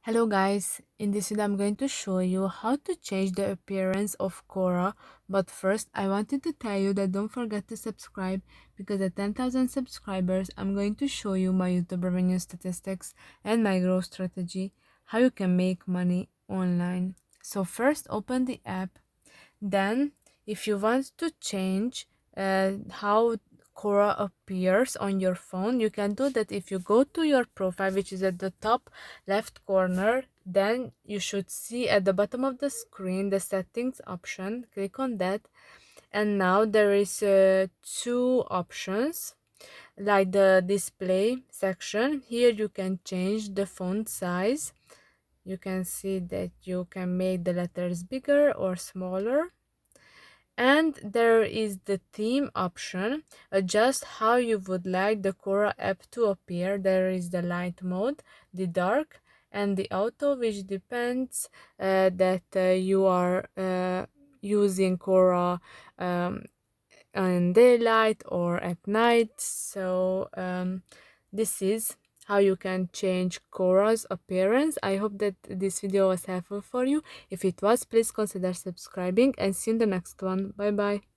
Hello guys, in this video I'm going to show you how to change the appearance of Quora, but first I wanted to tell you that don't forget to subscribe because at 10,000 subscribers I'm going to show you my YouTube revenue statistics and my growth strategy, how you can make money online. So first open the app, then if you want to change how Quora appears on your phone, you can do that if you go to your profile, which is at the top left corner. Then you should see at the bottom of the screen the settings option. Click on that, and now there is two options like the display section. Here you can change the font size. You can see that you can make the letters bigger or smaller, and there is the theme option. Adjust how you would like the Quora app to appear. There is the light mode, the dark, and the auto, which depends that you are using Quora in daylight or at night. So this is how you can change Quora's appearance. I hope that this video was helpful for you. If it was, please consider subscribing, and see you in the next one. Bye bye.